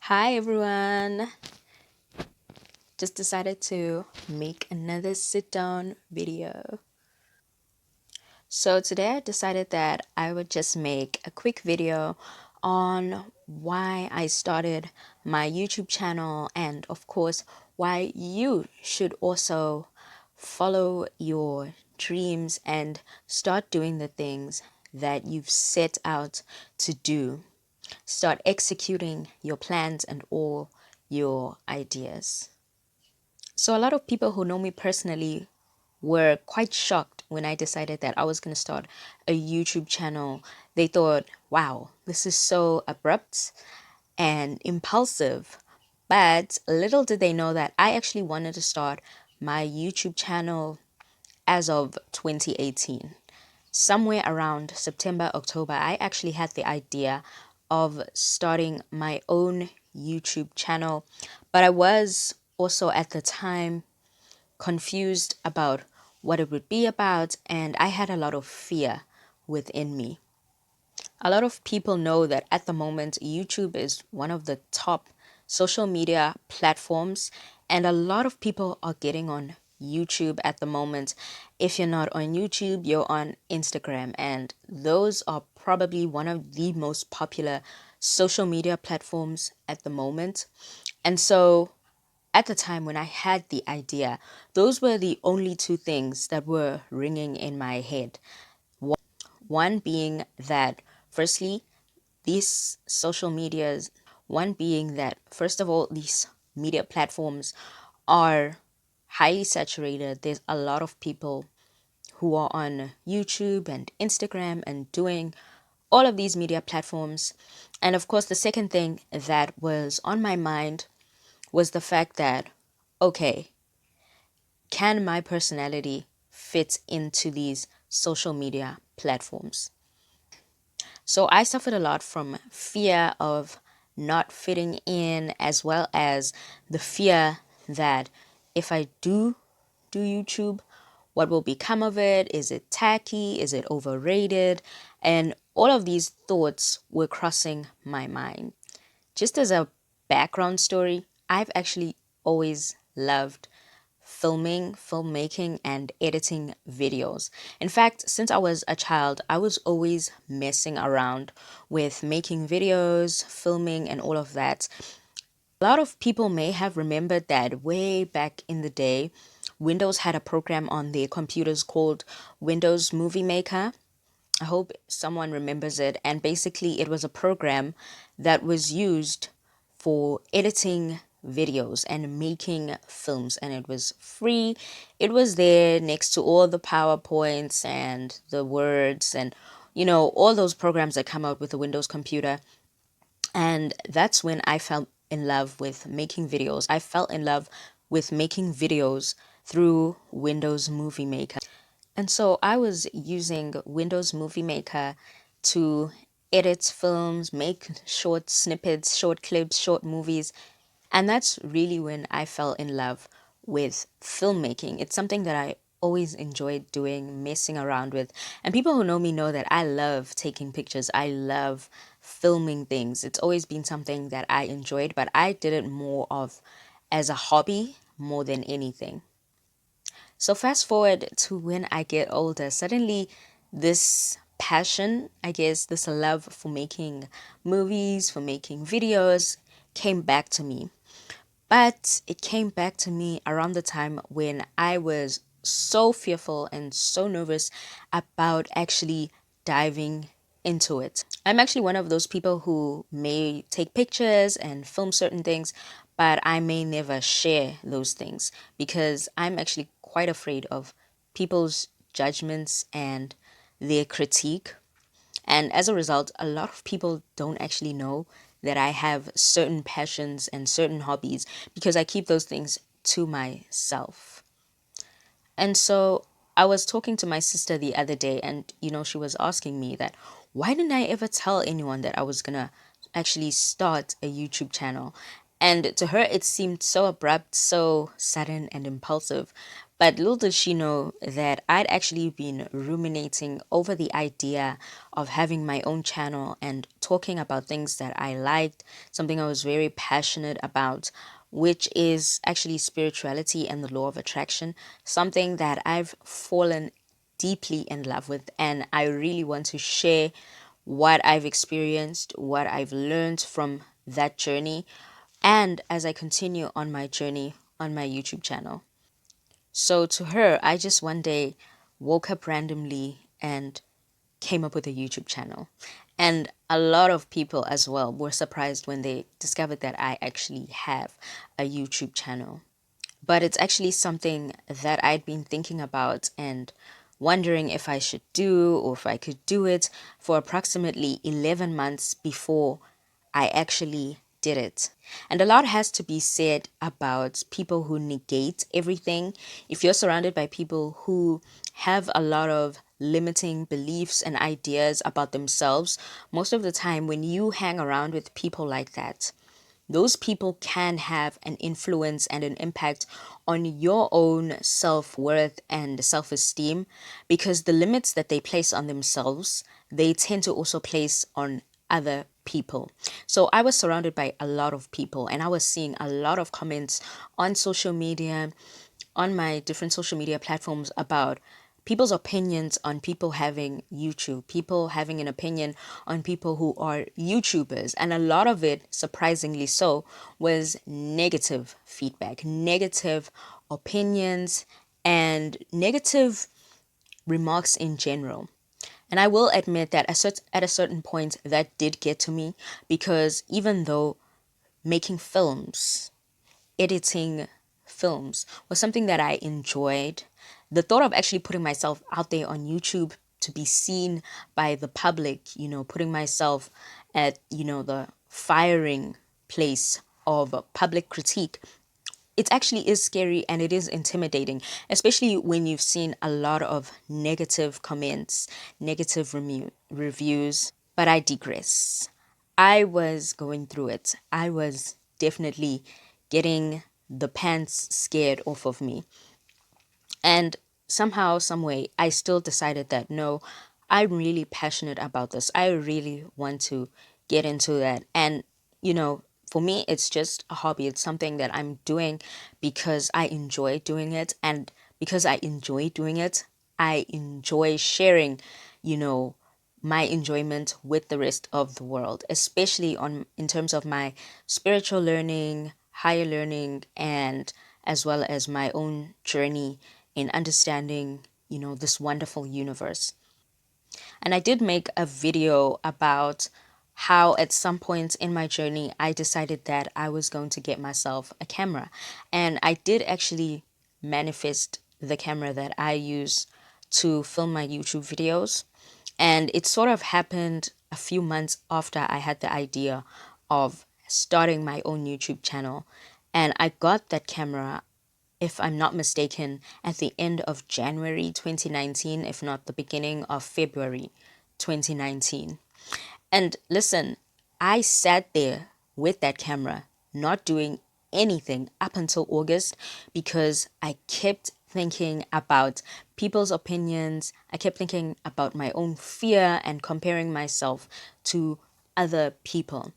Hi everyone! Just decided to make another sit down video. So today I decided that I would just make a quick video on why I started my YouTube channel and, of course, why you should also follow your dreams and start doing the things that you've set out to do. Start executing your plans and all your ideas. So, a lot of people who know me personally were quite shocked when I decided that I was going to start a YouTube channel. They thought, wow, this is so abrupt and impulsive. But little did they know that I actually wanted to start my YouTube channel as of 2018. Somewhere around September, October, I actually had the idea of starting my own YouTube channel, but I was also at the time confused about what it would be about, and I had a lot of fear within me. A lot of people know that at the moment, YouTube is one of the top social media platforms, and a lot of people are getting on YouTube at the moment. If you're not on YouTube, you're on Instagram, and those are probably one of the most popular social media platforms at the moment. And so, at the time when I had the idea, those were the only two things that were ringing in my head. One being that, firstly, these social medias, one being that, first of all, these media platforms are highly saturated. There's a lot of people who are on YouTube and Instagram and doing all of these media platforms. And of course, the second thing that was on my mind was the fact that, okay, can my personality fit into these social media platforms? So I suffered a lot from fear of not fitting in, as well as the fear that if I do YouTube, what will become of it? Is it tacky? Is it overrated? And all of these thoughts were crossing my mind. Just as a background story, I've actually always loved filmmaking, and editing videos. In fact, since I was a child, I was always messing around with making videos, filming, and all of that. A lot of people may have remembered that way back in the day, Windows had a program on their computers called Windows Movie Maker. I hope someone remembers it. And basically, it was a program that was used for editing videos and making films, and it was free. It was there next to all the PowerPoints and the words and all those programs that come out with a Windows computer. And that's when I fell in love with making videos. I fell in love with making videos through Windows Movie Maker. And so I was using Windows Movie Maker to edit films, make short snippets, short clips, short movies. And that's really when I fell in love with filmmaking. It's something that I always enjoyed doing, messing around with. And people who know me know that I love taking pictures. I love filming things. It's always been something that I enjoyed, but I did it more of as a hobby more than anything. So fast forward to when I get older, suddenly this passion, I guess this love for making movies, for making videos came back to me. But it came back to me around the time when I was so fearful and so nervous about actually diving into it. I'm actually one of those people who may take pictures and film certain things, but I may never share those things because I'm actually quite afraid of people's judgments and their critique. And as a result, a lot of people don't actually know that I have certain passions and certain hobbies because I keep those things to myself. And so I was talking to my sister the other day, and she was asking me that why didn't I ever tell anyone that I was gonna actually start a YouTube channel? And to her, it seemed so abrupt, so sudden, and impulsive. But little did she know that I'd actually been ruminating over the idea of having my own channel and talking about things that I liked, something I was very passionate about, which is actually spirituality and the law of attraction, something that I've fallen deeply in love with. And I really want to share what I've experienced, what I've learned from that journey, and as I continue on my journey on my YouTube channel. So to her, I just one day woke up randomly and came up with a YouTube channel. And a lot of people as well were surprised when they discovered that I actually have a YouTube channel. But it's actually something that I'd been thinking about and wondering if I should do or if I could do it for approximately 11 months before I actually did it. And a lot has to be said about people who negate everything. If you're surrounded by people who have a lot of limiting beliefs and ideas about themselves, most of the time when you hang around with people like that, those people can have an influence and an impact on your own self-worth and self-esteem, because the limits that they place on themselves, they tend to also place on other people. So I was surrounded by a lot of people and I was seeing a lot of comments on social media, on my different social media platforms, about people's opinions on people having YouTube, people having an opinion on people who are YouTubers. And a lot of it, surprisingly so, was negative feedback, negative opinions, and negative remarks in general. And I will admit that at a certain point that did get to me, because even though making films, editing films was something that I enjoyed, the thought of actually putting myself out there on YouTube to be seen by the public, putting myself at, the firing place of public critique, it actually is scary and it is intimidating, especially when you've seen a lot of negative comments, negative reviews. But I digress. I was going through it. I was definitely getting the pants scared off of me. And somehow, some way, I still decided that no, I'm really passionate about this. I really want to get into that. And, for me, it's just a hobby. It's something that I'm doing because I enjoy doing it. And because I enjoy doing it, I enjoy sharing, you know, my enjoyment with the rest of the world, especially on in terms of my spiritual learning, higher learning, and as well as my own journey in understanding, this wonderful universe. And I did make a video about how at some point in my journey I decided that I was going to get myself a camera. And I did actually manifest the camera that I use to film my YouTube videos. And it sort of happened a few months after I had the idea of starting my own YouTube channel. And I got that camera, if I'm not mistaken, at the end of January 2019, if not the beginning of February 2019. And listen, I sat there with that camera, not doing anything up until August, because I kept thinking about people's opinions. I kept thinking about my own fear and comparing myself to other people.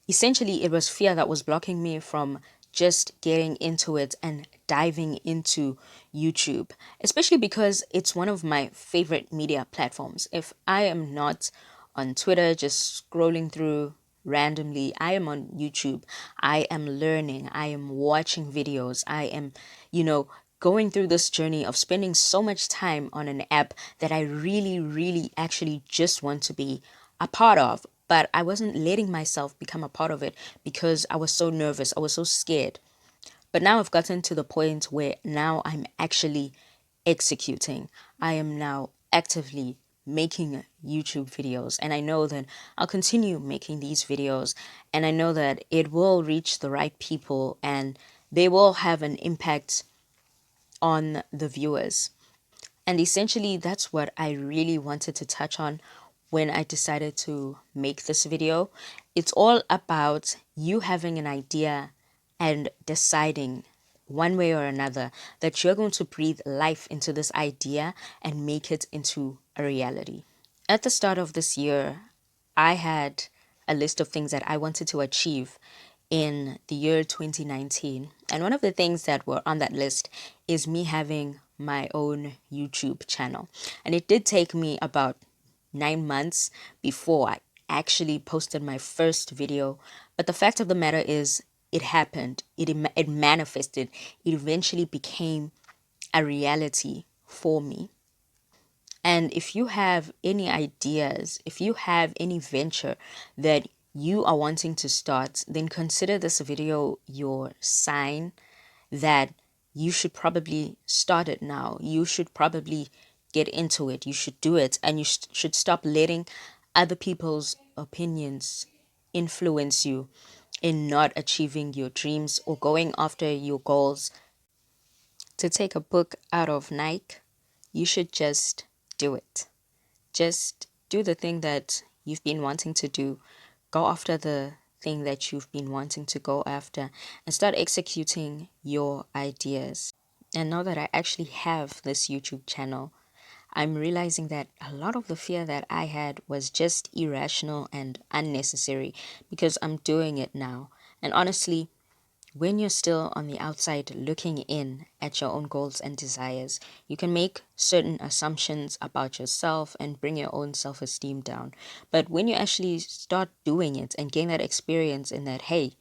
Essentially, it was fear that was blocking me from just getting into it and diving into YouTube, especially because it's one of my favorite media platforms. If I am not on Twitter just scrolling through randomly, I am on YouTube. I am learning, I am watching videos, I am, going through this journey of spending so much time on an app that I really, really actually just want to be a part of. But I wasn't letting myself become a part of it because I was so nervous. I was so scared. But now I've gotten to the point where now I'm actually executing. I am now actively making YouTube videos, and I know that I'll continue making these videos, and I know that it will reach the right people and they will have an impact on the viewers. And essentially, that's what I really wanted to touch on when I decided to make this video. It's all about you having an idea and deciding one way or another, that you're going to breathe life into this idea and make it into a reality. At the start of this year, I had a list of things that I wanted to achieve in the year 2019. And one of the things that were on that list is me having my own YouTube channel. And it did take me about 9 months before I actually posted my first video. But the fact of the matter is, it happened. It manifested. It eventually became a reality for me. And if you have any ideas, if you have any venture that you are wanting to start, then consider this video your sign that you should probably start it now. You should probably get into it. You should do it. And you should stop letting other people's opinions influence you in not achieving your dreams or going after your goals. To take a book out of Nike, you should just do it. Just do the thing that you've been wanting to do. Go after the thing that you've been wanting to go after and start executing your ideas. And now that I actually have this YouTube channel, I'm realizing that a lot of the fear that I had was just irrational and unnecessary because I'm doing it now. And honestly, when you're still on the outside looking in at your own goals and desires, you can make certain assumptions about yourself and bring your own self esteem down. But when you actually start doing it and gain that experience in that, hey,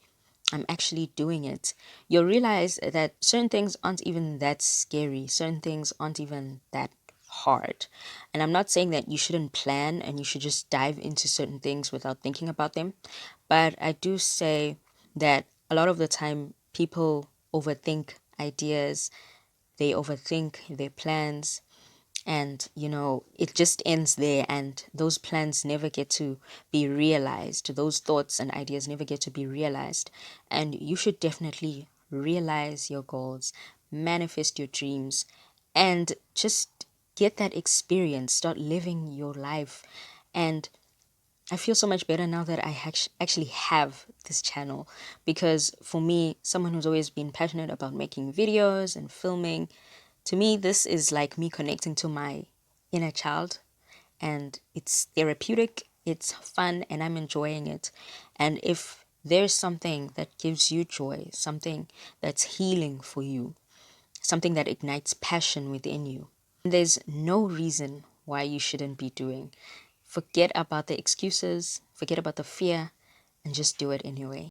I'm actually doing it, you'll realize that certain things aren't even that scary, certain things aren't even that hard. And I'm not saying that you shouldn't plan and you should just dive into certain things without thinking about them, but I do say that a lot of the time people overthink ideas, they overthink their plans, and it just ends there, and those plans never get to be realized. Those thoughts and ideas never get to be realized. And you should definitely realize your goals, manifest your dreams, and just get that experience, start living your life. And I feel so much better now that I actually have this channel, because for me, someone who's always been passionate about making videos and filming, to me, this is like me connecting to my inner child, and it's therapeutic, it's fun, and I'm enjoying it. And if there's something that gives you joy, something that's healing for you, something that ignites passion within you, there's no reason why you shouldn't be doing. Forget about the excuses, forget about the fear, and just do it anyway.